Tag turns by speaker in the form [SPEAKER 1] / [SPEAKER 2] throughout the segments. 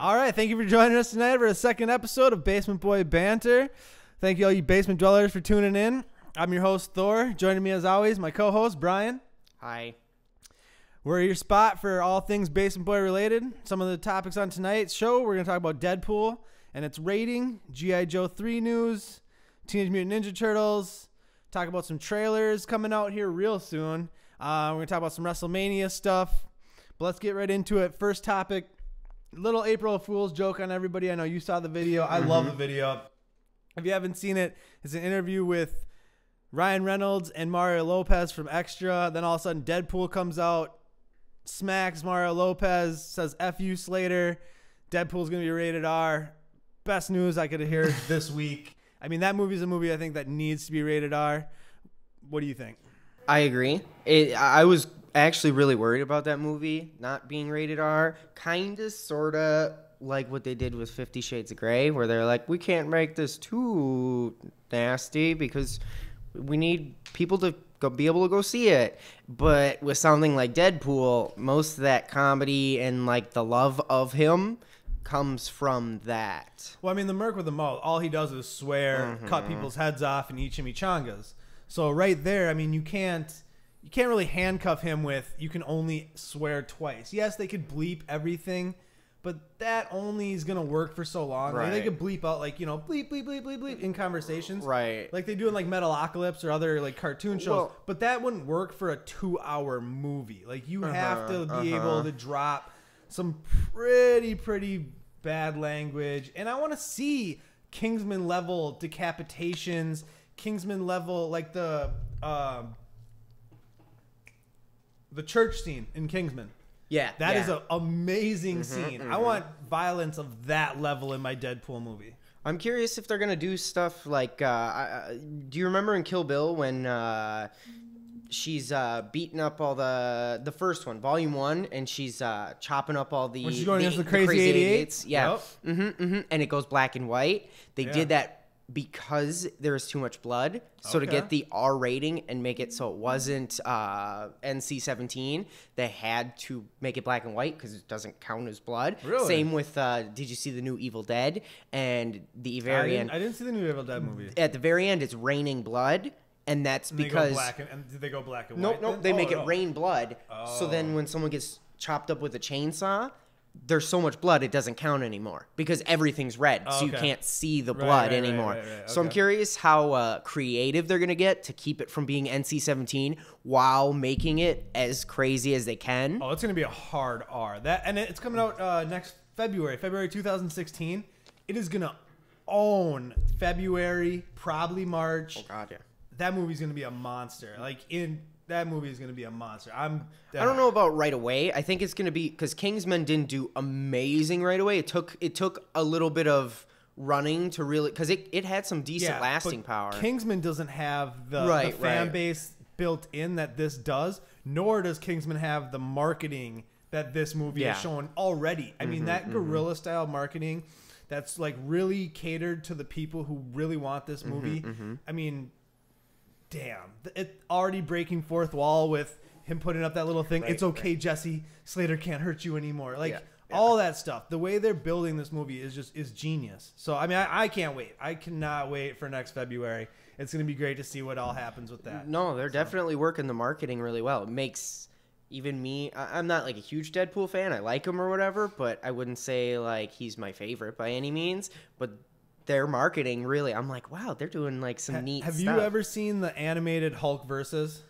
[SPEAKER 1] All right, thank you for joining us tonight for a second episode of Basement Boy Banter. Thank you all you basement dwellers for tuning in. I'm your host, Thor. Joining me as always, my co-host, Brian.
[SPEAKER 2] Hi.
[SPEAKER 1] We're your spot for all things Basement Boy related. Some of the topics on tonight's show, we're going to talk about Deadpool and its rating, G.I. Joe 3 news, Teenage Mutant Ninja Turtles, talk about some trailers coming out here real soon. We're going to talk about some WrestleMania stuff. But let's get right into it. First topic, little April Fool's joke on everybody. I know you saw the video. I love the video. If you haven't seen it, it's an interview with Ryan Reynolds and Mario Lopez from Extra. Then all of a sudden Deadpool comes out, smacks Mario Lopez, says F you Slater. Deadpool's going to be rated R. Best news I could hear this week. I mean, that movie's a movie I think that needs to be rated R. What do you think?
[SPEAKER 2] I agree. I was actually really worried about that movie not being rated R. Kind of, sort of like what they did with 50 Shades of Grey, where they're like, we can't make this too nasty because we need people to be able to go see it. But with something like Deadpool, most of that comedy and like the love of him comes from that.
[SPEAKER 1] Well, I mean, the Merc with the mouth, all he does is swear, cut people's heads off, and eat chimichangas. So right there, I mean, you can't really handcuff him with, you can only swear twice. Yes, they could bleep everything, but that only is going to work for so long.
[SPEAKER 2] Right.
[SPEAKER 1] Like, they could bleep out, like, you know, bleep, bleep, bleep, bleep, bleep in conversations.
[SPEAKER 2] Right.
[SPEAKER 1] Like they do in, like, Metalocalypse or other, like, cartoon shows.
[SPEAKER 2] Well,
[SPEAKER 1] but that wouldn't work for a 2-hour movie. Like, you have to be able to drop some pretty bad language. And I want to see Kingsman-level decapitations, Kingsman-level, like, the church scene in Kingsman.
[SPEAKER 2] Yeah.
[SPEAKER 1] That is an amazing scene. I want violence of that level in my Deadpool movie.
[SPEAKER 2] I'm curious if they're going to do stuff like, do you remember in Kill Bill when she's beating up all the first one, Volume 1, and she's chopping up all the...
[SPEAKER 1] When she's going against the Crazy 88?
[SPEAKER 2] Yeah.
[SPEAKER 1] Yep.
[SPEAKER 2] And it goes black and white. They did that because there was too much blood. So to get the R rating and make it so it wasn't NC-17, they had to make it black and white because it doesn't count as blood.
[SPEAKER 1] Really?
[SPEAKER 2] Same with, did you see the new Evil Dead? And the very end...
[SPEAKER 1] I didn't see the new Evil Dead movie.
[SPEAKER 2] At the very end, it's raining blood. And that's because...
[SPEAKER 1] Did they go black and white?
[SPEAKER 2] Nope. They make it rain blood. So then when someone gets chopped up with a chainsaw, there's so much blood it doesn't count anymore because everything's red, so you can't see the blood anymore. Right. So I'm curious how creative they're going to get to keep it from being NC-17 while making it as crazy as they can.
[SPEAKER 1] Oh, it's going to be a hard R. And it's coming out next February 2016. It is going to own February, probably March.
[SPEAKER 2] Oh, God, yeah.
[SPEAKER 1] That movie's going to be a monster. That movie is going to be a monster. I
[SPEAKER 2] don't know about right away. I think it's going to be because Kingsman didn't do amazing right away. It took a little bit of running to really, because it had some decent lasting power.
[SPEAKER 1] Kingsman doesn't have the fan base built in that this does, nor does Kingsman have the marketing that this movie has shown already. I mean, that guerrilla style marketing that's like really catered to the people who really want this movie. I mean, damn, it already breaking fourth wall with him putting up that little thing. It's okay, Jesse. Slater can't hurt you anymore. All that stuff. The way they're building this movie is genius. So I mean, I can't wait. I cannot wait for next February. It's going to be great to see what all happens with that.
[SPEAKER 2] No, they're definitely working the marketing really well. It makes even me. I'm not like a huge Deadpool fan. I like him or whatever, but I wouldn't say like he's my favorite by any means. But their marketing, really, I'm like, wow, they're doing like some neat stuff.
[SPEAKER 1] Have you ever seen the animated Hulk versus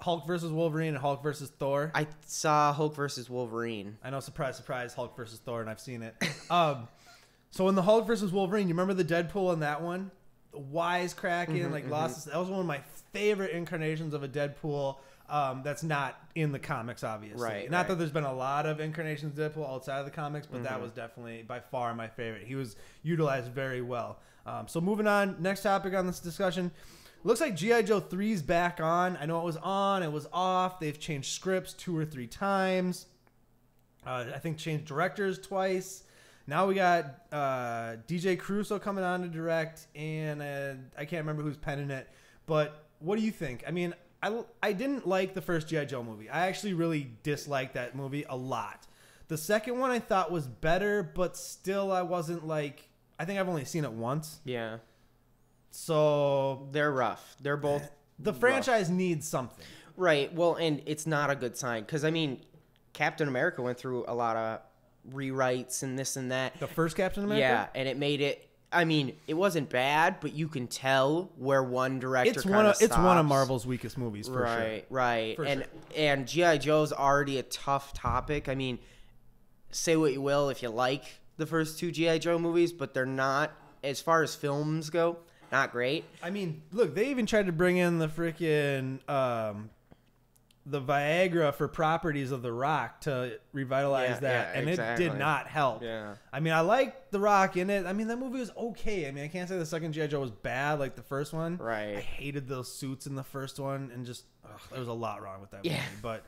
[SPEAKER 1] Wolverine and Hulk versus Thor?
[SPEAKER 2] I saw Hulk versus Wolverine.
[SPEAKER 1] I know, surprise, surprise, Hulk versus Thor, and I've seen it. So in the Hulk versus Wolverine, you remember the Deadpool in that one? The wisecracking, lost. That was one of my favorite incarnations of a Deadpool. That's not in the comics, obviously. Not that there's been a lot of incarnations of Deadpool outside of the comics, but that was definitely by far my favorite. He was utilized very well. So moving on, next topic on this discussion. Looks like G.I. Joe 3's back on. I know it was on, it was off. They've changed scripts 2 or 3 times. I think changed directors twice. Now we got DJ Caruso coming on to direct, and I can't remember who's penning it. But what do you think? I mean, I didn't like the first G.I. Joe movie. I actually really disliked that movie a lot. The second one I thought was better, but still I wasn't like. I think I've only seen it once.
[SPEAKER 2] Yeah.
[SPEAKER 1] So
[SPEAKER 2] They're rough. They're both.
[SPEAKER 1] the
[SPEAKER 2] rough.
[SPEAKER 1] franchise needs something.
[SPEAKER 2] Right. Well, and it's not a good sign because, I mean, Captain America went through a lot of rewrites and this and that.
[SPEAKER 1] The first Captain America?
[SPEAKER 2] Yeah, and it made it. I mean, it wasn't bad, but you can tell where one director
[SPEAKER 1] It's one of
[SPEAKER 2] stops.
[SPEAKER 1] Marvel's weakest movies, for sure.
[SPEAKER 2] Right.
[SPEAKER 1] For
[SPEAKER 2] And G.I. Joe's already a tough topic. I mean, say what you will if you like the first two G.I. Joe movies, but they're not, as far as films go, not great.
[SPEAKER 1] I mean, look, they even tried to bring in the freaking the Viagra for properties of The Rock to revitalize that, and
[SPEAKER 2] exactly.
[SPEAKER 1] it did not help.
[SPEAKER 2] Yeah.
[SPEAKER 1] I mean, I liked The Rock in it. I mean, that movie was okay. I mean, I can't say the second G.I. Joe was bad like the first one.
[SPEAKER 2] Right.
[SPEAKER 1] I hated those suits in the first one, and just there was a lot wrong with that
[SPEAKER 2] Yeah.
[SPEAKER 1] movie. But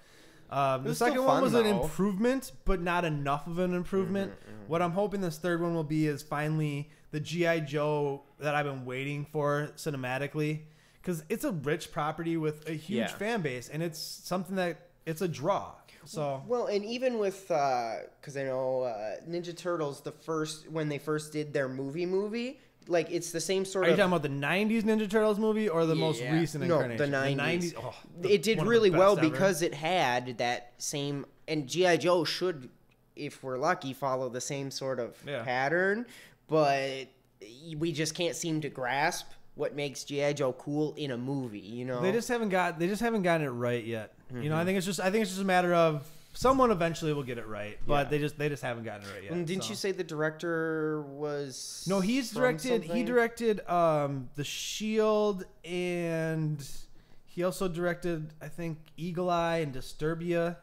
[SPEAKER 1] the
[SPEAKER 2] was
[SPEAKER 1] second
[SPEAKER 2] still
[SPEAKER 1] one
[SPEAKER 2] fun,
[SPEAKER 1] was an
[SPEAKER 2] though.
[SPEAKER 1] improvement, but not enough of an improvement. What I'm hoping this third one will be is finally the G.I. Joe that I've been waiting for cinematically, because it's a rich property with a huge fan base, and it's something that it's a draw. So
[SPEAKER 2] Well, and even with because I know Ninja Turtles, when they first did their movie, like it's the same sort
[SPEAKER 1] are you
[SPEAKER 2] of.
[SPEAKER 1] talking about the 90s Ninja Turtles movie or the most recent
[SPEAKER 2] No,
[SPEAKER 1] incarnation?
[SPEAKER 2] the 90s.
[SPEAKER 1] Oh,
[SPEAKER 2] It did
[SPEAKER 1] one of the
[SPEAKER 2] really
[SPEAKER 1] best
[SPEAKER 2] well
[SPEAKER 1] ever.
[SPEAKER 2] because it had that same, and G.I. Joe should, if we're lucky, follow the same sort of pattern, but we just can't seem to grasp what makes G.I. Joe cool in a movie, you know?
[SPEAKER 1] They just haven't gotten it right yet. You know, I think it's just a matter of someone eventually will get it right, but they just haven't gotten it right yet.
[SPEAKER 2] And didn't you say the director was?
[SPEAKER 1] No, he directed The Shield, and he also directed, I think, Eagle Eye and Disturbia.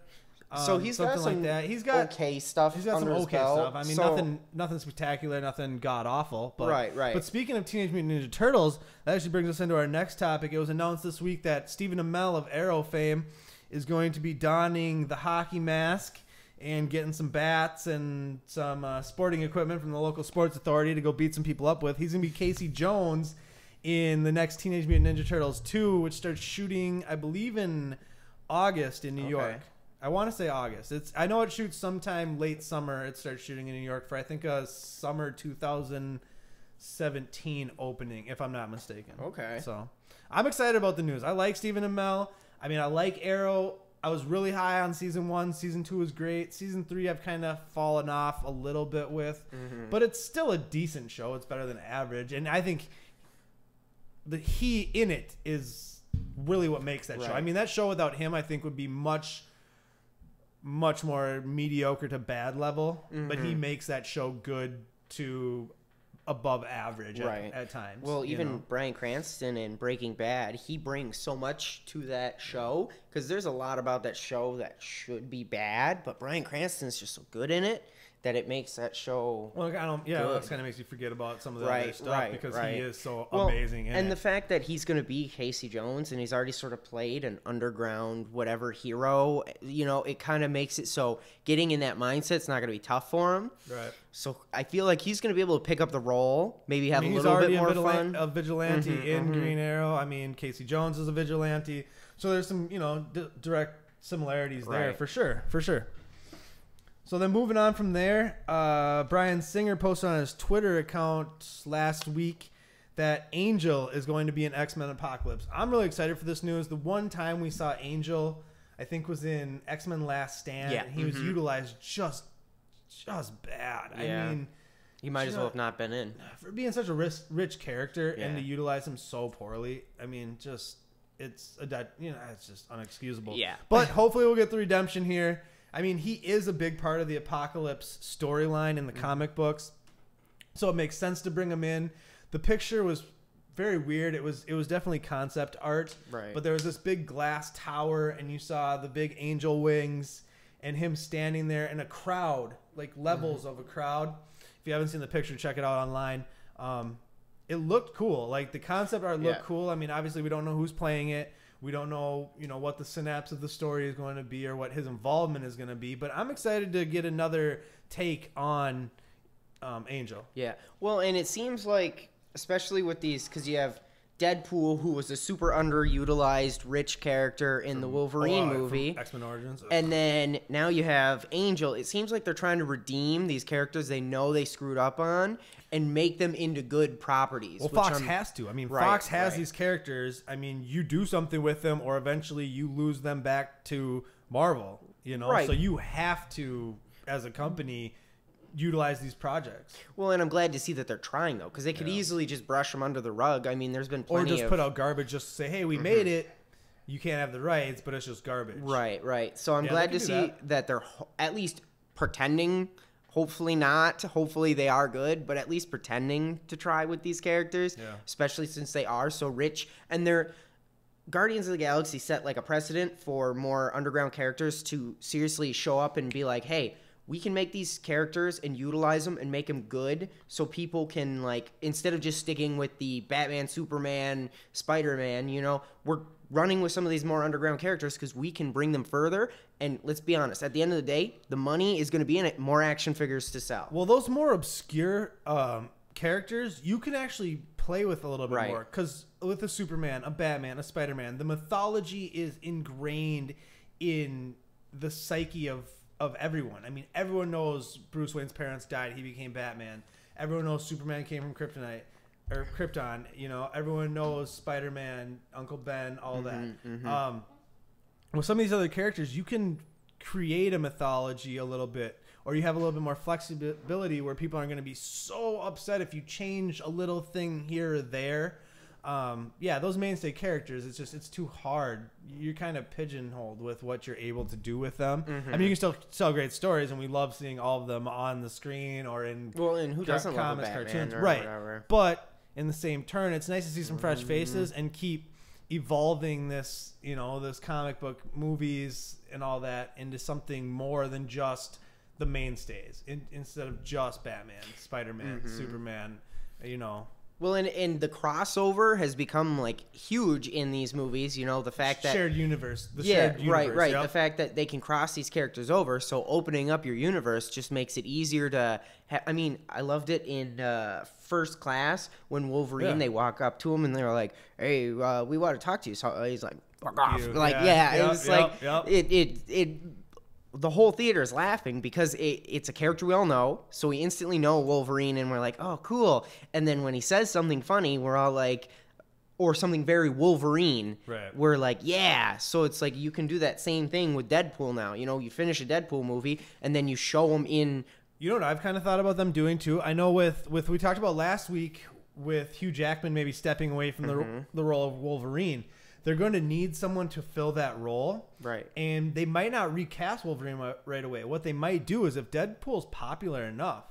[SPEAKER 2] So he's got
[SPEAKER 1] something
[SPEAKER 2] some
[SPEAKER 1] like that. He's got
[SPEAKER 2] okay stuff.
[SPEAKER 1] He's got some
[SPEAKER 2] under his
[SPEAKER 1] okay
[SPEAKER 2] belt.
[SPEAKER 1] stuff. I mean,
[SPEAKER 2] So-
[SPEAKER 1] nothing spectacular, nothing god awful. But,
[SPEAKER 2] Right.
[SPEAKER 1] But speaking of Teenage Mutant Ninja Turtles, that actually brings us into our next topic. It was announced this week that Stephen Amell of Arrow fame is going to be donning the hockey mask and getting some bats and some sporting equipment from the local sports authority to go beat some people up with. He's going to be Casey Jones in the next Teenage Mutant Ninja Turtles 2, which starts shooting, I believe, in August in New York. I want to say August. I know it shoots sometime late summer. It starts shooting in New York for, I think, a summer 2017 opening, if I'm not mistaken.
[SPEAKER 2] Okay.
[SPEAKER 1] So I'm excited about the news. I like Stephen Amell. I mean, I like Arrow. I was really high on season 1. Season 2 was great. Season 3 I've kind of fallen off a little bit with. But it's still a decent show. It's better than average. And I think he in it is really what makes that show. I mean, that show without him, I think, would be much more mediocre to bad level, but he makes that show good to above average at times.
[SPEAKER 2] Well, even Bryan Cranston in Breaking Bad, he brings so much to that show because there's a lot about that show that should be bad, but Bryan Cranston's just so good in it that it makes that show.
[SPEAKER 1] Well, that kind of makes you forget about some of the other stuff because he is so amazing in it.
[SPEAKER 2] The fact that he's going to be Casey Jones and he's already sort of played an underground whatever hero, you know, it kind of makes it so getting in that mindset's not going to be tough for him.
[SPEAKER 1] Right.
[SPEAKER 2] So I feel like he's going to be able to pick up the role, maybe have a
[SPEAKER 1] he's
[SPEAKER 2] little bit more
[SPEAKER 1] already
[SPEAKER 2] fun.
[SPEAKER 1] a vigilante in Green Arrow. I mean, Casey Jones is a vigilante. So there's some, direct similarities there for sure. So then moving on from there, Bryan Singer posted on his Twitter account last week that Angel is going to be in X-Men Apocalypse. I'm really excited for this news. The one time we saw Angel, I think, was in X-Men Last Stand.
[SPEAKER 2] Yeah.
[SPEAKER 1] And he was utilized just bad.
[SPEAKER 2] Yeah.
[SPEAKER 1] I mean,
[SPEAKER 2] He might as well have not been in.
[SPEAKER 1] for being such a rich character and to utilize him so poorly. I mean, it's just unexcusable.
[SPEAKER 2] Yeah.
[SPEAKER 1] But hopefully we'll get the redemption here. I mean, he is a big part of the Apocalypse storyline in the comic books, so it makes sense to bring him in. The picture was very weird. It was definitely concept art,
[SPEAKER 2] Right.
[SPEAKER 1] But there was this big glass tower, and you saw the big angel wings, and him standing there in a crowd, like levels of a crowd. If you haven't seen the picture, check it out online. It looked cool. Like the concept art looked cool. I mean, obviously we don't know who's playing it. We don't know, what the synapse of the story is going to be or what his involvement is going to be. But I'm excited to get another take on Angel.
[SPEAKER 2] Yeah. Well, and it seems like, especially with these, because you have Deadpool, who was a super underutilized rich character in the Wolverine movie.
[SPEAKER 1] X-Men Origins.
[SPEAKER 2] And then now you have Angel. It seems like they're trying to redeem these characters they know they screwed up on and make them into good properties.
[SPEAKER 1] Well, Fox has to. I mean, Fox has these characters. I mean, you do something with them or eventually you lose them back to Marvel, you know?
[SPEAKER 2] Right.
[SPEAKER 1] So you have to, as a company, utilize these projects.
[SPEAKER 2] Well, and I'm glad to see that they're trying, though, because they could easily just brush them under the rug. I mean, there's been plenty
[SPEAKER 1] Or just put out garbage just to say, hey, we made it. You can't have the rights, but it's just garbage.
[SPEAKER 2] Right. So I'm glad to see that they're at least pretending. Hopefully not. Hopefully they are good, but at least pretending to try with these characters, especially since they are so rich. And they're Guardians of the Galaxy set like a precedent for more underground characters to seriously show up and be like, hey, we can make these characters and utilize them and make them good so people can, like, instead of just sticking with the Batman, Superman, Spider-Man, you know, we're running with some of these more underground characters because we can bring them further. And let's be honest, at the end of the day, the money is going to be in it, more action figures to sell.
[SPEAKER 1] Well, those more obscure characters, you can actually play with a little bit more. Because with a Superman, a Batman, a Spider-Man, the mythology is ingrained in the psyche of everyone. I mean, everyone knows Bruce Wayne's parents died. He became Batman. Everyone knows Superman came from Krypton. You know, everyone knows Spider-Man, Uncle Ben, all that. With some of these other characters, you can create a mythology a little bit, or you have a little bit more flexibility where people aren't going to be so upset if you change a little thing here or there. Those mainstay characters, it's too hard. You're kind of pigeonholed with what you're able to do with them. I mean, you can still tell great stories, and we love seeing all of them on the screen or in
[SPEAKER 2] and who doesn't
[SPEAKER 1] comics,
[SPEAKER 2] love a Batman
[SPEAKER 1] cartoons,
[SPEAKER 2] or
[SPEAKER 1] right?
[SPEAKER 2] Whatever.
[SPEAKER 1] But in the same turn, it's nice to see some fresh faces and keep evolving this, you know, this comic book movies and all that into something more than just the mainstays, instead of just Batman, Spider-Man, Superman, you know.
[SPEAKER 2] Well, and the crossover has become, like, huge in these movies. You know, the fact that
[SPEAKER 1] shared universe. Shared universe,
[SPEAKER 2] right. Yep. The fact that they can cross these characters over. So opening up your universe just makes it easier to. I mean, I loved it in First Class when Wolverine. They walk up to him and they're like, "Hey, we want to talk to you." So he's like, "Fuck off!" Like, it was it. The whole theater is laughing because it's a character we all know, so we instantly know Wolverine, and we're like, oh, cool. And then when he says something funny, we're all like, or something very Wolverine, we're like, yeah. So it's like you can do that same thing with Deadpool now. You know, you finish a Deadpool movie, and then you show them in...
[SPEAKER 1] You know what I've kind of thought about them doing, too? I know with we talked about last week with Hugh Jackman maybe stepping away from the role of Wolverine. They're going to need someone to fill that role.
[SPEAKER 2] Right.
[SPEAKER 1] And they might not recast Wolverine right away. What they might do is if Deadpool's popular enough,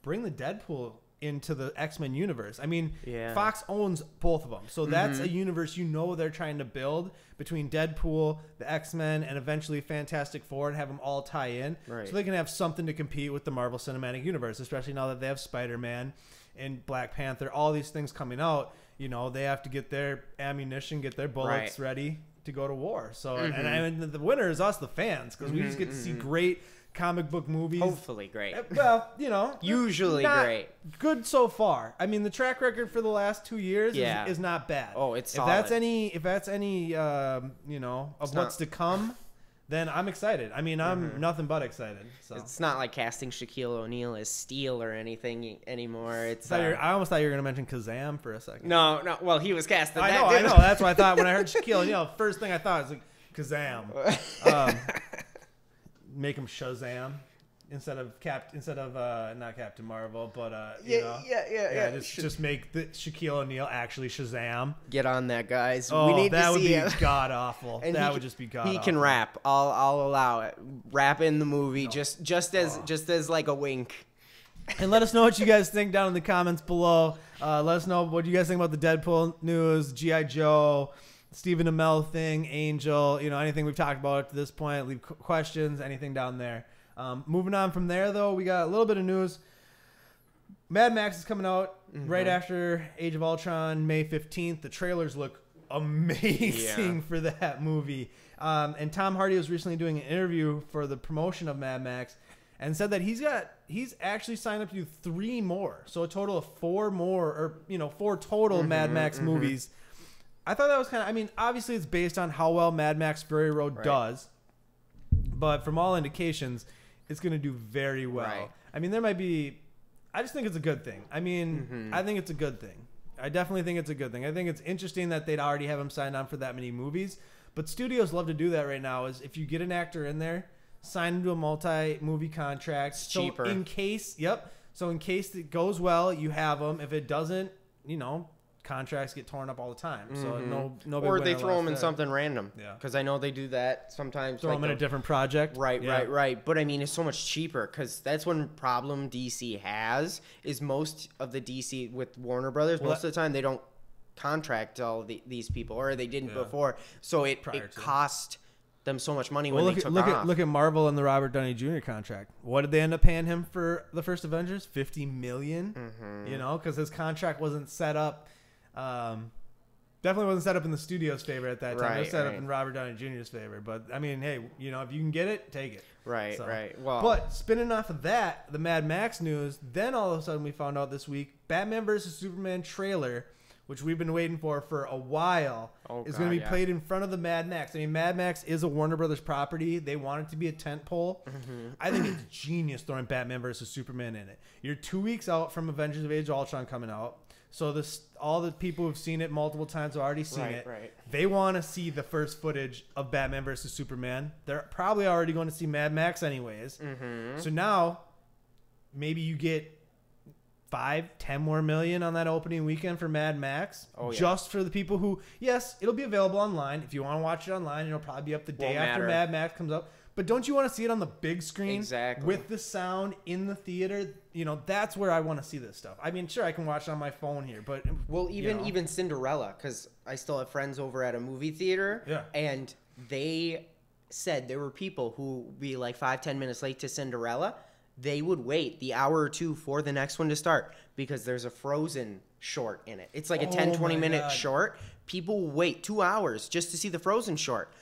[SPEAKER 1] bring the Deadpool into the X-Men universe. I mean, Fox owns both of them. So that's a universe you know they're trying to build between Deadpool, the X-Men, and eventually Fantastic Four and have them all tie in.
[SPEAKER 2] Right.
[SPEAKER 1] So they can have something to compete with the Marvel Cinematic Universe, especially now that they have Spider-Man and Black Panther, all these things coming out. You know, they have to get their ammunition, get their bullets ready to go to war. So, and the winner is us, the fans, because we just get to see great comic book movies.
[SPEAKER 2] Hopefully great.
[SPEAKER 1] Well, you know.
[SPEAKER 2] Usually great.
[SPEAKER 1] Good so far. I mean, the track record for the last 2 years is not bad.
[SPEAKER 2] Oh, it's solid.
[SPEAKER 1] If that's any, you know, of what's to come, then I'm excited. I mean, I'm nothing but excited. So.
[SPEAKER 2] It's not like casting Shaquille O'Neal as Steel or anything anymore. It's
[SPEAKER 1] I almost thought you were going to mention Kazam for a second.
[SPEAKER 2] No. Well, he was cast.
[SPEAKER 1] I know. That's what I thought when I heard Shaquille O'Neal. First thing I thought was like Kazam. Make him Shazam instead of not Captain Marvel, but just make the Shaquille O'Neal actually Shazam.
[SPEAKER 2] Get on that, guys.
[SPEAKER 1] Oh,
[SPEAKER 2] we need
[SPEAKER 1] that
[SPEAKER 2] to
[SPEAKER 1] would
[SPEAKER 2] see
[SPEAKER 1] be
[SPEAKER 2] it.
[SPEAKER 1] god awful. That would just be god.
[SPEAKER 2] He
[SPEAKER 1] awful.
[SPEAKER 2] can rap. I'll allow it. Rap in the movie, just as like a wink.
[SPEAKER 1] And let us know what you guys think down in the comments below. Let us know what you guys think about the Deadpool news, G.I. Joe, Stephen Amell thing, Angel, you know, anything we've talked about to this point. Leave questions, anything down there. Moving on from there, though, we got a little bit of news. Mad Max is coming out right after Age of Ultron, May 15th. The trailers look amazing for that movie. And Tom Hardy was recently doing an interview for the promotion of Mad Max, and said that he's actually signed up to do 3 more, so a total of 4 more, or 4 total Mad Max movies. I thought that was kind of, I mean, obviously it's based on how well Mad Max Fury Road does, but from all indications, it's going to do very well.
[SPEAKER 2] Right.
[SPEAKER 1] I mean, there might be, I just think it's a good thing. I mean, I think it's a good thing. I definitely think it's a good thing. I think it's interesting that they'd already have him signed on for that many movies, but studios love to do that right now. Is if you get an actor in there, sign him to a multi-movie contract. It's
[SPEAKER 2] cheaper.
[SPEAKER 1] In case, so in case it goes well, you have them. If it doesn't, contracts get torn up all the time. So no.
[SPEAKER 2] Or they throw them in something random.
[SPEAKER 1] Yeah.
[SPEAKER 2] Because I know they do that sometimes.
[SPEAKER 1] Throw them in a different project.
[SPEAKER 2] Right. But I mean, it's so much cheaper, because that's one problem DC has, is most of the DC with Warner Brothers, most of the time they don't contract all these people, or they didn't before. So it cost them so much money when they took off.
[SPEAKER 1] Look at Marvel and the Robert Downey Jr. contract. What did they end up paying him for the first Avengers? $50 million. Because his contract wasn't set up. Definitely wasn't set up in the studio's favor at that time. It was set up in Robert Downey Jr.'s favor. But I mean, hey, if you can get it, take it.
[SPEAKER 2] Right. Well,
[SPEAKER 1] but spinning off of that, the Mad Max news. Then all of a sudden we found out this week, Batman vs Superman trailer, which we've been waiting for a while, is going to be played in front of the Mad Max. I mean, Mad Max is a Warner Brothers property. They want it to be a tentpole. I think it's genius throwing Batman vs Superman in it. You're 2 weeks out from Avengers of Age of Ultron coming out. So all the people who've seen it multiple times have already seen it.
[SPEAKER 2] Right.
[SPEAKER 1] They want to see the first footage of Batman versus Superman. They're probably already going to see Mad Max anyways. So now maybe you get 5-10 more million on that opening weekend for Mad Max. Just for the people who, yes, it'll be available online. If you want to watch it online, it'll probably be up the day after Mad Max comes up. But don't you want to see it on the big screen with the sound in the theater? That's where I want to see this stuff. I mean, sure, I can watch it on my phone here, but
[SPEAKER 2] even Cinderella, because I still have friends over at a movie theater, and they said there were people who would be like 5-10 minutes late to Cinderella. They would wait the hour or two for the next one to start because there's a Frozen short in it. It's like a 10-20 minute short. People will wait 2 hours just to see the Frozen short.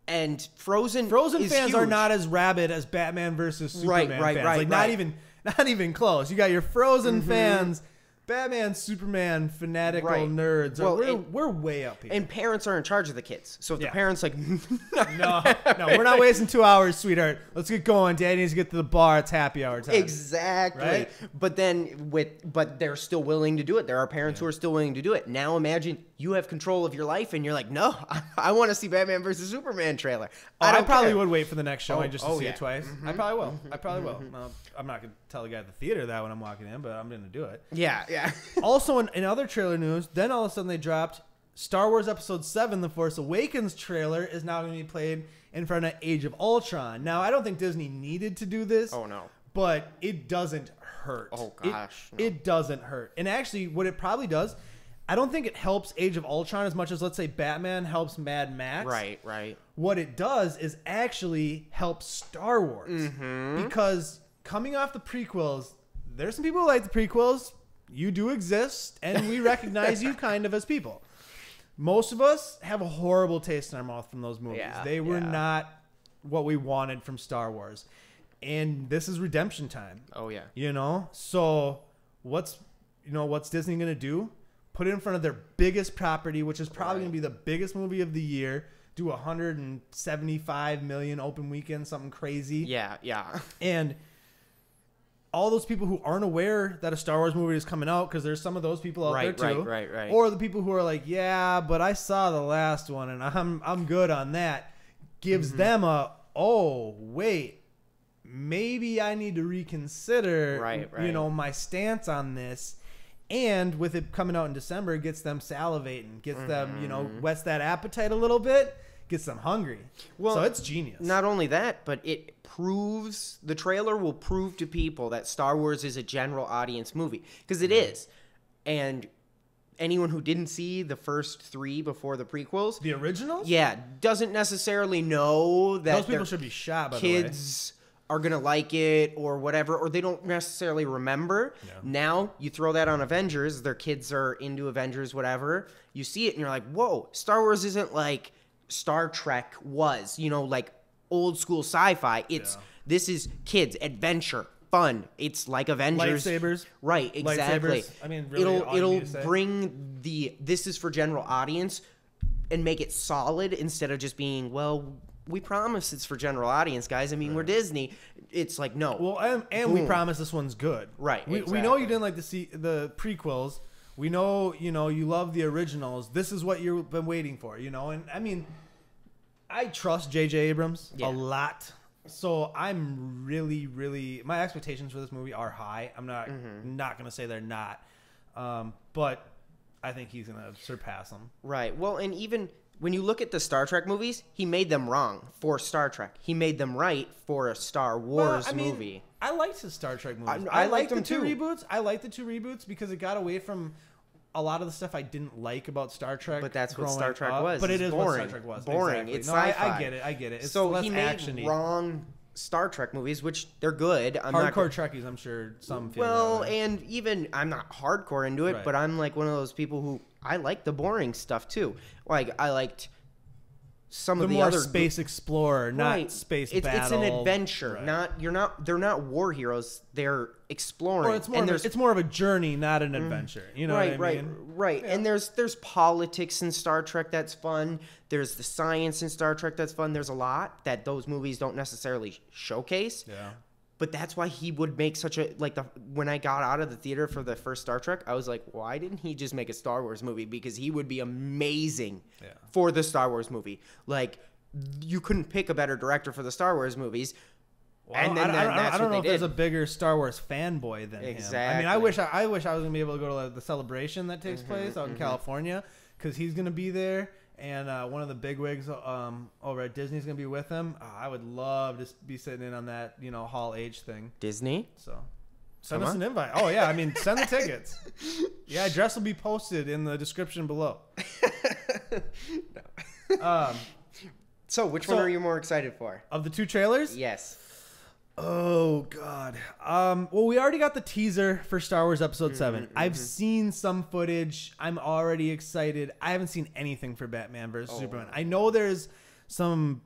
[SPEAKER 2] And Frozen
[SPEAKER 1] fans
[SPEAKER 2] huge.
[SPEAKER 1] Are not as rabid as Batman versus Superman fans. Like not even close. You got your Frozen fans, Batman, Superman, fanatical nerds. Well, we're way up here.
[SPEAKER 2] And parents are in charge of the kids. So if the parents like,
[SPEAKER 1] no, we're not wasting 2 hours, sweetheart. Let's get going. Daddy needs to get to the bar. It's happy hour time.
[SPEAKER 2] Exactly.
[SPEAKER 1] Right?
[SPEAKER 2] But then but they're still willing to do it. There are parents who are still willing to do it. Now imagine you have control of your life and you're like, no, I want to see Batman versus Superman trailer.
[SPEAKER 1] I probably would wait for the next show just to see it twice. I probably will. I'm not going to tell the guy at the theater that when I'm walking in, but I'm going to do it.
[SPEAKER 2] Yeah.
[SPEAKER 1] Also, in other trailer news, then all of a sudden they dropped Star Wars Episode 7, The Force Awakens trailer is now going to be played in front of Age of Ultron. Now, I don't think Disney needed to do this.
[SPEAKER 2] Oh, no.
[SPEAKER 1] But it doesn't hurt.
[SPEAKER 2] Oh, gosh.
[SPEAKER 1] It doesn't hurt. And actually, what it probably does, I don't think it helps Age of Ultron as much as, let's say, Batman helps Mad Max.
[SPEAKER 2] Right.
[SPEAKER 1] What it does is actually help Star Wars. Because coming off the prequels, there's some people who like the prequels. You do exist, and we recognize you kind of as people. Most of us have a horrible taste in our mouth from those movies. They were not what we wanted from Star Wars. And this is redemption time.
[SPEAKER 2] Oh, yeah.
[SPEAKER 1] So what's Disney going to do? Put it in front of their biggest property, which is probably going to be the biggest movie of the year. Do 175 million open weekend, something crazy.
[SPEAKER 2] Yeah.
[SPEAKER 1] And all those people who aren't aware that a Star Wars movie is coming out, because there's some of those people out there too.
[SPEAKER 2] Right.
[SPEAKER 1] Or the people who are like, yeah, but I saw the last one and I'm good on that. Gives them wait, maybe I need to reconsider my stance on this. And with it coming out in December, it gets them salivating, gets them, whets that appetite a little bit, gets them hungry. Well, so it's genius.
[SPEAKER 2] Not only that, but the trailer will prove to people that Star Wars is a general audience movie, because it is. And anyone who didn't see the first 3 before the prequels,
[SPEAKER 1] the originals,
[SPEAKER 2] doesn't necessarily know that
[SPEAKER 1] those people should be shot. By
[SPEAKER 2] kids are gonna like it or whatever, or they don't necessarily remember. Now you throw that on Avengers, their kids are into Avengers, whatever. You see it and you're like, whoa, Star Wars isn't like Star Trek was, like old school sci-fi. It's This is kids, adventure, fun. It's like Avengers.
[SPEAKER 1] Lightsabers.
[SPEAKER 2] Right, exactly.
[SPEAKER 1] Lightsabers. I mean, really,
[SPEAKER 2] it'll bring this is for general audience and make it solid instead of just being, well, we promise it's for general audience, guys. I mean, we're Disney. It's like, no.
[SPEAKER 1] Well, and we promise this one's good.
[SPEAKER 2] Right,
[SPEAKER 1] We know you didn't like the prequels. We know, you love the originals. This is what you've been waiting for, And I mean, I trust J.J. Abrams a lot. So I'm really, really, my expectations for this movie are high. I'm not going to say they're not. But I think he's going to surpass them.
[SPEAKER 2] Right. Well, and even when you look at the Star Trek movies, he made them wrong for Star Trek. He made them right for a Star Wars movie.
[SPEAKER 1] I liked his Star Trek movies.
[SPEAKER 2] I
[SPEAKER 1] liked
[SPEAKER 2] liked
[SPEAKER 1] the
[SPEAKER 2] them
[SPEAKER 1] two
[SPEAKER 2] too.
[SPEAKER 1] reboots. I liked the two reboots because it got away from a lot of the stuff I didn't like about Star Trek.
[SPEAKER 2] But that's what
[SPEAKER 1] growing
[SPEAKER 2] Star Trek
[SPEAKER 1] up.
[SPEAKER 2] was.
[SPEAKER 1] But it
[SPEAKER 2] It's
[SPEAKER 1] is
[SPEAKER 2] boring.
[SPEAKER 1] what Star Trek was.
[SPEAKER 2] Boring.
[SPEAKER 1] Exactly.
[SPEAKER 2] It's
[SPEAKER 1] no,
[SPEAKER 2] sci-fi.
[SPEAKER 1] I get it. I get it. It's
[SPEAKER 2] so
[SPEAKER 1] less
[SPEAKER 2] he made
[SPEAKER 1] actiony.
[SPEAKER 2] wrong Star Trek movies, which they're good. I'm not
[SPEAKER 1] Hardcore Trekkies, I'm sure some feel
[SPEAKER 2] well,
[SPEAKER 1] that way.
[SPEAKER 2] and even I'm not hardcore into it,
[SPEAKER 1] Right.
[SPEAKER 2] but I'm like one of those people who I like the boring stuff too. Like I liked some
[SPEAKER 1] the
[SPEAKER 2] of the
[SPEAKER 1] more
[SPEAKER 2] other
[SPEAKER 1] space explorer, not
[SPEAKER 2] right.
[SPEAKER 1] space
[SPEAKER 2] It's
[SPEAKER 1] battle.
[SPEAKER 2] an adventure.
[SPEAKER 1] Right.
[SPEAKER 2] They're not war heroes. They're exploring.
[SPEAKER 1] Or it's more of a journey, not an adventure. You know
[SPEAKER 2] right,
[SPEAKER 1] what I mean?
[SPEAKER 2] Right.
[SPEAKER 1] Yeah.
[SPEAKER 2] And there's politics in Star Trek that's fun. There's the science in Star Trek that's fun. There's a lot that those movies don't necessarily showcase.
[SPEAKER 1] Yeah.
[SPEAKER 2] But that's why he would make such a when I got out of the theater for the first Star Trek, I was like, why didn't he just make a Star Wars movie? Because he would be amazing for the Star Wars movie. Like you couldn't pick a better director for the Star Wars movies.
[SPEAKER 1] Well,
[SPEAKER 2] And then
[SPEAKER 1] I don't know if
[SPEAKER 2] did.
[SPEAKER 1] there's a bigger Star Wars fanboy than him. I mean, I wish I was gonna be able to go to the celebration that takes place out in California because he's gonna be there, and one of the bigwigs over at Disney's gonna be with him. I would love to be sitting in on that, Hall H thing.
[SPEAKER 2] Disney.
[SPEAKER 1] So send us an invite. Oh yeah, I mean, send the tickets. Yeah, address will be posted in the description below.
[SPEAKER 2] So which one are you more excited for?
[SPEAKER 1] Of the two trailers?
[SPEAKER 2] Yes.
[SPEAKER 1] Oh God. Well, we already got the teaser for Star Wars Episode 7. I've seen some footage. I'm already excited. I haven't seen anything for Batman vs Superman. I know there's some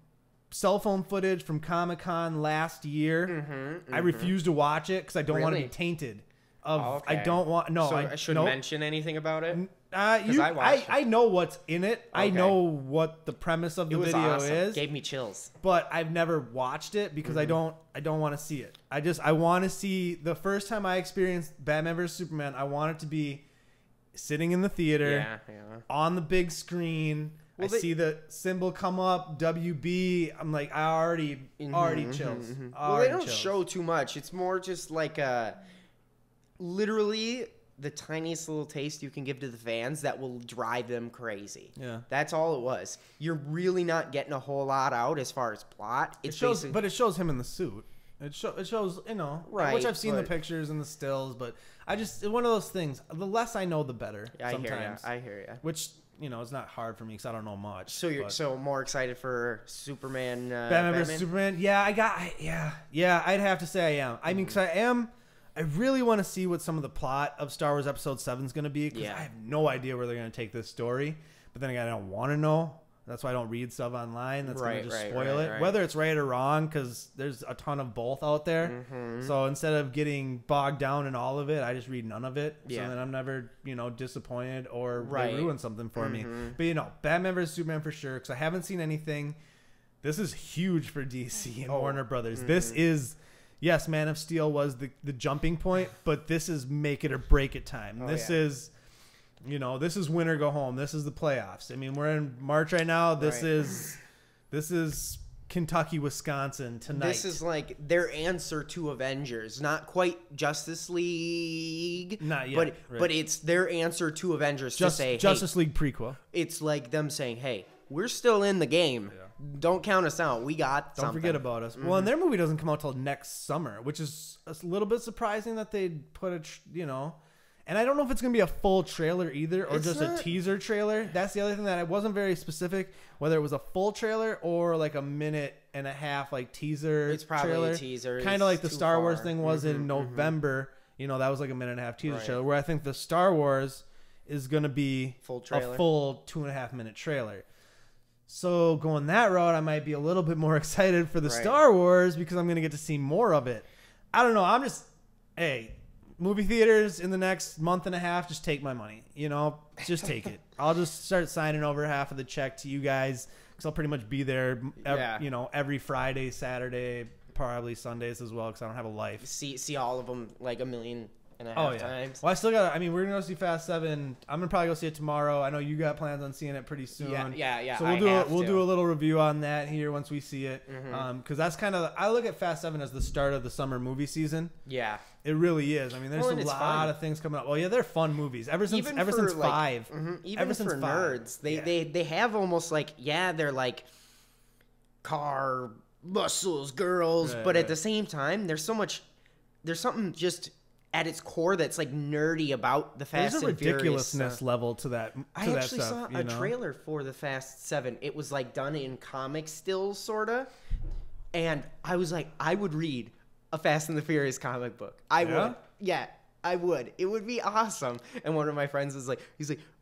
[SPEAKER 1] cell phone footage from Comic-Con last year. I refuse to watch it because I don't want to be tainted. I don't want. No,
[SPEAKER 2] so I shouldn't mention anything about it.
[SPEAKER 1] I know what's in it. Okay. I know what the premise of the video is.
[SPEAKER 2] Gave me chills.
[SPEAKER 1] But I've never watched it because I don't want to see it. I want to see the first time I experienced Batman vs Superman. I want it to be sitting in the theater on the big screen. Well, see the symbol come up, WB. I'm like, I already chills.
[SPEAKER 2] Well, they don't show too much. It's more just like literally the tiniest little taste you can give to the fans that will drive them crazy.
[SPEAKER 1] Yeah.
[SPEAKER 2] That's all it was. You're really not getting a whole lot out as far as plot.
[SPEAKER 1] It shows him in the suit. It shows,
[SPEAKER 2] right,
[SPEAKER 1] which I've seen the pictures and the stills, but it's one of those things. The less I know, the better. Sometimes.
[SPEAKER 2] I hear you.
[SPEAKER 1] Which, it's not hard for me because I don't know much.
[SPEAKER 2] So you're more excited for Superman,
[SPEAKER 1] Batman vs Superman? Yeah, I'd have to say I am. I mean, because I really want to see what some of the plot of Star Wars Episode 7 is going to be because I have no idea where they're going to take this story. But then again, I don't want to know. That's why I don't read stuff online. That's going to just spoil it. Whether it's right or wrong, because there's a ton of both out there. So instead of getting bogged down in all of it, I just read none of it. So then I'm never, disappointed or they ruin something for me. But, Batman vs. Superman for sure, because I haven't seen anything. This is huge for DC and Warner Brothers. This is... Yes, Man of Steel was the jumping point, but this is make it or break it time. This is, this is win or go home. This is the playoffs. I mean, we're in March right now. This is Kentucky, Wisconsin tonight.
[SPEAKER 2] This is like their answer to Avengers. Not quite Justice League.
[SPEAKER 1] Not yet.
[SPEAKER 2] But it's their answer to Avengers to say,
[SPEAKER 1] Justice League prequel.
[SPEAKER 2] It's like them saying, hey, we're still in the game. Yeah. Don't count us out. We got something.
[SPEAKER 1] Don't forget about us. Well, and their movie doesn't come out till next summer, which is a little bit surprising that they put and I don't know if it's going to be a full trailer either or just a teaser trailer. That's the other thing that I wasn't very specific, whether it was a full trailer or like a minute and a half like teaser.
[SPEAKER 2] It's probably
[SPEAKER 1] trailer.
[SPEAKER 2] A teaser.
[SPEAKER 1] Kind of like the Star Wars thing was in November. That was like a minute and a half teaser trailer, where I think the Star Wars is going to be
[SPEAKER 2] full trailer.
[SPEAKER 1] A full 2.5 minute trailer. So going that route, I might be a little bit more excited for the
[SPEAKER 2] Right.
[SPEAKER 1] Star Wars because I'm going to get to see more of it. I don't know. I'm just, hey, movie theaters in the next month and a half, just take my money. You know, just take it. I'll just start signing over half of the check to you guys because I'll pretty much be there, you know, every Friday, Saturday, probably Sundays as well because I don't have a life.
[SPEAKER 2] See all of them like 1.5 million times.
[SPEAKER 1] Well, I still got. I mean, we're gonna go see Fast 7. I'm gonna probably go see it tomorrow. I know you got plans on seeing it pretty soon.
[SPEAKER 2] Yeah.
[SPEAKER 1] So we'll do a little review on that here once we see it. Because that's kind of, I look at Fast 7 as the start of the summer movie season.
[SPEAKER 2] Yeah.
[SPEAKER 1] It really is. I mean, there's a lot
[SPEAKER 2] fun.
[SPEAKER 1] of things coming up. Well, yeah, they're fun movies. Ever since
[SPEAKER 2] Even
[SPEAKER 1] since
[SPEAKER 2] like,
[SPEAKER 1] 5.
[SPEAKER 2] Even
[SPEAKER 1] Ever
[SPEAKER 2] for
[SPEAKER 1] since 5.
[SPEAKER 2] nerds, they have almost like, they're like car muscles, girls, but at the same time, there's something just at its core that's like nerdy about the Fast and Furious.
[SPEAKER 1] There's a ridiculousness level to that.
[SPEAKER 2] I actually saw a trailer for the Fast 7. It was like done in comic stills, sorta, and I was like, I would read a Fast and the Furious comic book. I would. Yeah, I would. It would be awesome. And one of my friends was like,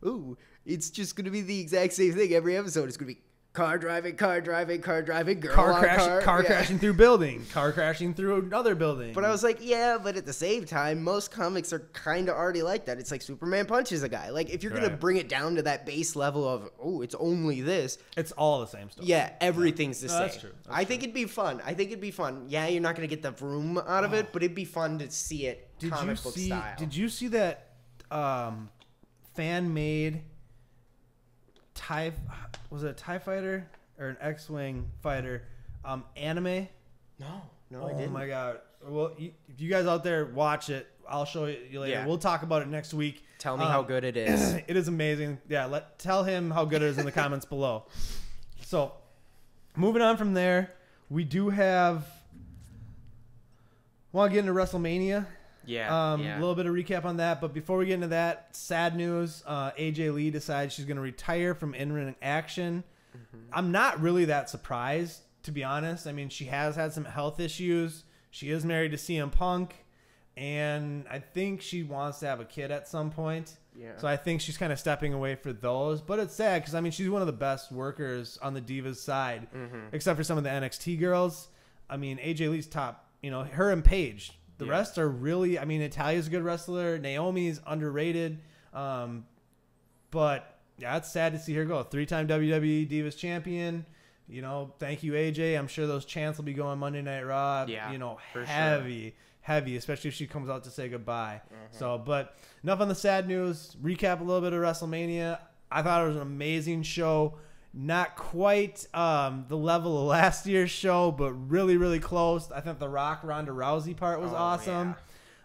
[SPEAKER 2] "Ooh, it's just gonna be the exact same thing every episode. It's gonna be car driving, girl
[SPEAKER 1] car crashing through building, car crashing through another building."
[SPEAKER 2] But I was like, yeah, but at the same time, most comics are kind of already like that. It's like Superman punches a guy. Like, if you're going to bring it down to that base level of, oh, it's only this.
[SPEAKER 1] It's all the same stuff.
[SPEAKER 2] Yeah, everything's the same.
[SPEAKER 1] That's true.
[SPEAKER 2] I think it'd be fun. Yeah, you're not going to get the vroom out of it, but it'd be fun to see it comic book style.
[SPEAKER 1] Did you see that fan-made was it a TIE fighter or an X-Wing fighter anime?
[SPEAKER 2] No, I didn't.
[SPEAKER 1] Oh my god. Well, if you guys out there watch it, I'll show you later.
[SPEAKER 2] Yeah.
[SPEAKER 1] We'll talk about it next week.
[SPEAKER 2] Tell me how good it is.
[SPEAKER 1] It is amazing. Yeah, tell him how good it is in the comments below. So, moving on from there, we do have. Want to get into WrestleMania?
[SPEAKER 2] Yeah.
[SPEAKER 1] A little bit of recap on that, but before we get into that, sad news: AJ Lee decides she's going to retire from in-ring action. I'm not really that surprised, to be honest. I mean, she has had some health issues. She is married to CM Punk, and I think she wants to have a kid at some point.
[SPEAKER 2] Yeah.
[SPEAKER 1] So I think she's kind of stepping away for those. But it's sad because, I mean, she's one of the best workers on the Divas side, except for some of the NXT girls. I mean, AJ Lee's top, you know, her and Paige. The rest are really, I mean, Natalia's a good wrestler. Naomi's underrated. But, yeah, it's sad to see her go. 3-time WWE Divas champion. You know, thank you, AJ. I'm sure those chants will be going Monday Night Raw.
[SPEAKER 2] Yeah,
[SPEAKER 1] you know,
[SPEAKER 2] for
[SPEAKER 1] heavy, especially if she comes out to say goodbye. So, but enough on the sad news. Recap a little bit of WrestleMania. I thought it was an amazing show. Not quite the level of last year's show, but really, really close. I think the Rock Ronda Rousey part was awesome.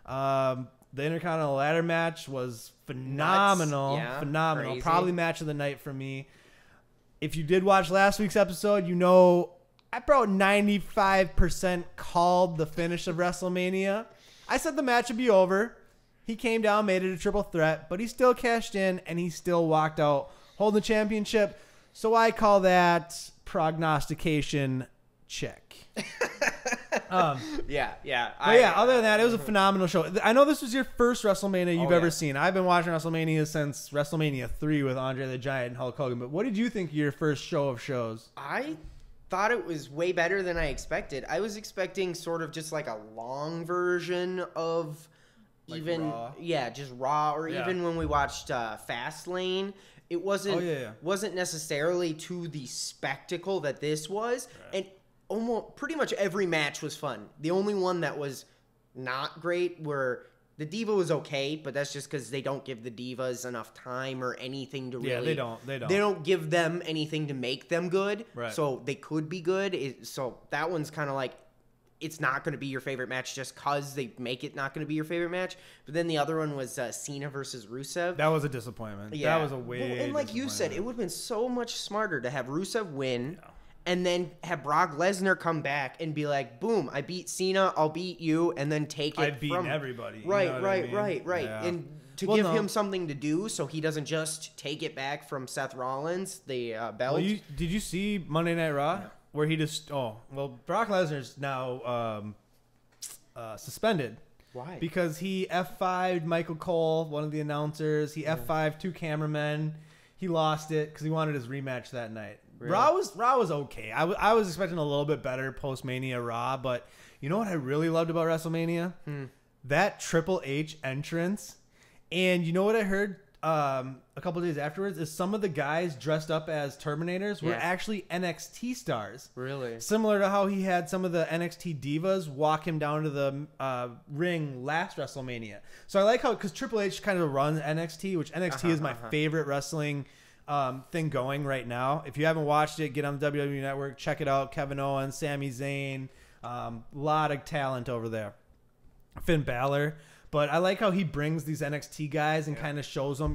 [SPEAKER 1] Yeah. The Intercontinental Ladder match was phenomenal.
[SPEAKER 2] Yeah,
[SPEAKER 1] phenomenal.
[SPEAKER 2] crazy.
[SPEAKER 1] Probably match of the night for me. If you did watch last week's episode, you know I about 95% called the finish of WrestleMania. I said the match would be over. He came down, made it a triple threat, but he still cashed in, and he still walked out holding the championship. So I call that prognostication check.
[SPEAKER 2] Yeah.
[SPEAKER 1] But yeah, other than that, it was a phenomenal show. I know this was your first WrestleMania you've ever seen. I've been watching WrestleMania since WrestleMania 3 with Andre the Giant and Hulk Hogan. But what did you think of your first show of shows?
[SPEAKER 2] I thought it was way better than I expected. I was expecting sort of just like a long version of
[SPEAKER 1] Like
[SPEAKER 2] even
[SPEAKER 1] Raw?
[SPEAKER 2] just Raw, or
[SPEAKER 1] Yeah.
[SPEAKER 2] even when we watched Fastlane. It wasn't necessarily to the spectacle that this was, and almost pretty much every match was fun. The only one that was not great were the Diva was okay, but that's just because they don't give the Divas enough time or anything to really.
[SPEAKER 1] Yeah, they don't.
[SPEAKER 2] They don't give them anything to make them good,
[SPEAKER 1] Right.
[SPEAKER 2] so they could be good. So that one's kind of like, it's not going to be your favorite match just because they make it not going to be your favorite match. But then the other one was Cena versus Rusev.
[SPEAKER 1] That was a disappointment.
[SPEAKER 2] Yeah.
[SPEAKER 1] That was a way.
[SPEAKER 2] And like you said, it would have been so much smarter to have Rusev win and then have Brock Lesnar come back and be like, boom, I beat Cena, I'll beat you, and then take it
[SPEAKER 1] I've beaten everybody.
[SPEAKER 2] Right.
[SPEAKER 1] Yeah.
[SPEAKER 2] And to give him something to do so he doesn't just take it back from Seth Rollins, the belt.
[SPEAKER 1] Well, did you see Monday Night Raw? No. Where he just Brock Lesnar's now suspended.
[SPEAKER 2] Why?
[SPEAKER 1] Because he F5'd Michael Cole, one of the announcers. He F5'd 2 cameramen. He lost it because he wanted his rematch that night.
[SPEAKER 2] Really?
[SPEAKER 1] Raw was okay. I was expecting a little bit better post Mania Raw, but you know what I really loved about WrestleMania? That Triple H entrance. And you know what I heard a couple of days afterwards is some of the guys dressed up as Terminators were actually NXT stars.
[SPEAKER 2] Really?
[SPEAKER 1] Similar to how he had some of the NXT divas walk him down to the ring last WrestleMania. So I like how, because Triple H kind of runs NXT, which NXT is my favorite wrestling thing going right now. If you haven't watched it, get on the WWE Network, check it out. Kevin Owens, Sami Zayn, lot of talent over there. Finn Balor. But I like how he brings these NXT guys and kind of shows them,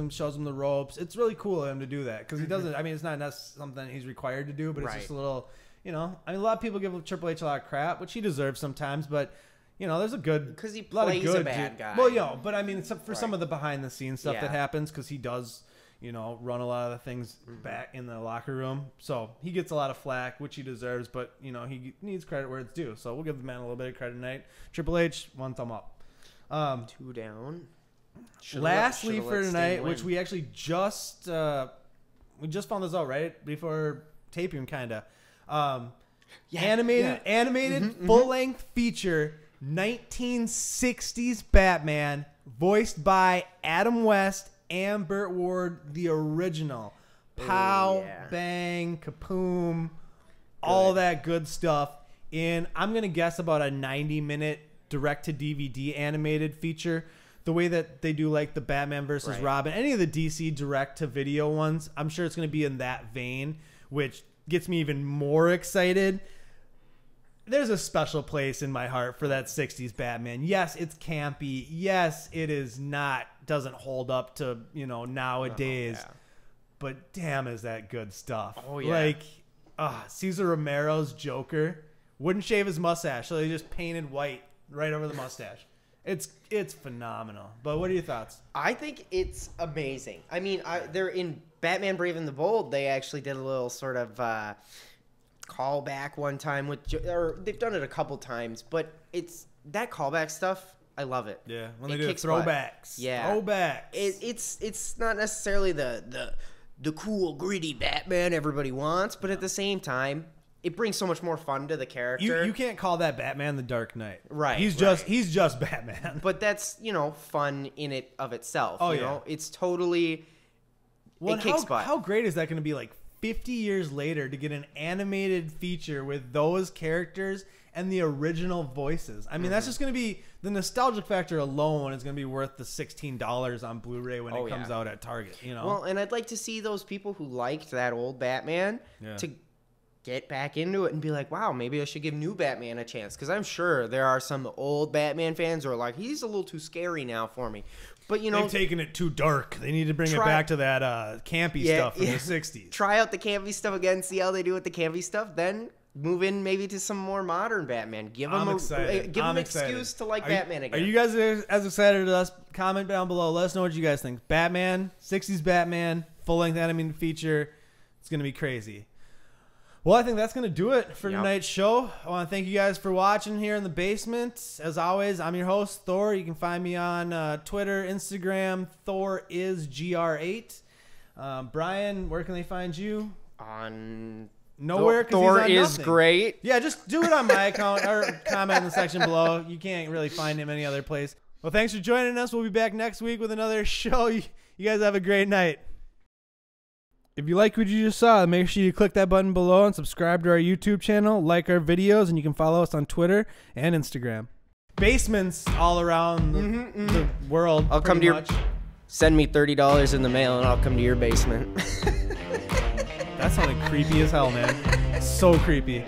[SPEAKER 1] shows them the ropes. It's really cool of him to do that because he doesn't. I mean, it's not something he's required to do, but it's just a little, I mean, a lot of people give Triple H a lot of crap, which he deserves sometimes. But there's a good
[SPEAKER 2] because he plays a bad guy.
[SPEAKER 1] Well, but I mean, for some of the behind the scenes stuff that happens, because he does, run a lot of the things back in the locker room. So he gets a lot of flack, which he deserves. But he needs credit where it's due. So we'll give the man a little bit of credit tonight. Triple H, one thumb up.
[SPEAKER 2] 2 down.
[SPEAKER 1] Lastly for tonight, which we actually just found this out right before taping, kind of animated full length feature 1960s Batman, voiced by Adam West and Burt Ward, the original. Pow, bang, kapoom, all that good stuff. And I'm gonna guess about a 90-minute direct-to-DVD animated feature, the way that they do like the Batman versus Robin, any of the DC direct-to-video ones. I'm sure it's going to be in that vein, which gets me even more excited. There's a special place in my heart for that 60s Batman. Yes, it's campy. Yes, it is not, doesn't hold up to, nowadays. But damn, is that good stuff.
[SPEAKER 2] Oh, yeah.
[SPEAKER 1] Like, Cesar Romero's Joker wouldn't shave his mustache, so they just painted white right over the mustache. It's phenomenal. But what are your thoughts?
[SPEAKER 2] I think it's amazing. I mean, they're in Batman Brave and the Bold. They actually did a little sort of callback one time or they've done it a couple times. But it's that callback stuff. I love it.
[SPEAKER 1] Yeah, when they do throwbacks.
[SPEAKER 2] Yeah,
[SPEAKER 1] throwbacks.
[SPEAKER 2] It's not necessarily the cool gritty Batman everybody wants, but at the same time, it brings so much more fun to the character.
[SPEAKER 1] You can't call that Batman the Dark Knight.
[SPEAKER 2] Right.
[SPEAKER 1] He's just Batman.
[SPEAKER 2] But that's, fun in it of itself.
[SPEAKER 1] Oh,
[SPEAKER 2] you know? It's totally it kicks butt.
[SPEAKER 1] How great is that going to be, like 50 years later, to get an animated feature with those characters and the original voices? I mean, that's just going to be, the nostalgic factor alone is going to be worth the $16 on Blu-ray when it comes out at Target,
[SPEAKER 2] Well, and I'd like to see those people who liked that old Batman to get back into it and be like, wow, maybe I should give new Batman a chance, because I'm sure there are some old Batman fans who are like, he's a little too scary now for me. But
[SPEAKER 1] they've taken it too dark. They need to bring it back to that campy stuff from the 60s.
[SPEAKER 2] Try out the campy stuff again, see how they do with the campy stuff, then move in maybe to some more modern Batman. Give them an excuse to like Batman again.
[SPEAKER 1] Are you guys as excited as us? Comment down below. Let us know what you guys think. Batman, 60s Batman, full-length animated feature. It's going to be crazy. Well, I think that's going to do it for tonight's show. I want to thank you guys for watching here in the basement. As always, I'm your host, Thor. You can find me on Twitter, Instagram, ThorIsGR8. Brian, where can they find you?
[SPEAKER 2] On
[SPEAKER 1] nowhere.
[SPEAKER 2] Thor is great.
[SPEAKER 1] Yeah, just do it on my account or comment in the section below. You can't really find him any other place. Well, thanks for joining us. We'll be back next week with another show. You guys have a great night. If you like what you just saw, make sure you click that button below and subscribe to our YouTube channel, like our videos, and you can follow us on Twitter and Instagram. Basements all around the world.
[SPEAKER 2] I'll come to send me $30 in the mail, and I'll come to your basement.
[SPEAKER 1] That sounded creepy as hell, man. So creepy.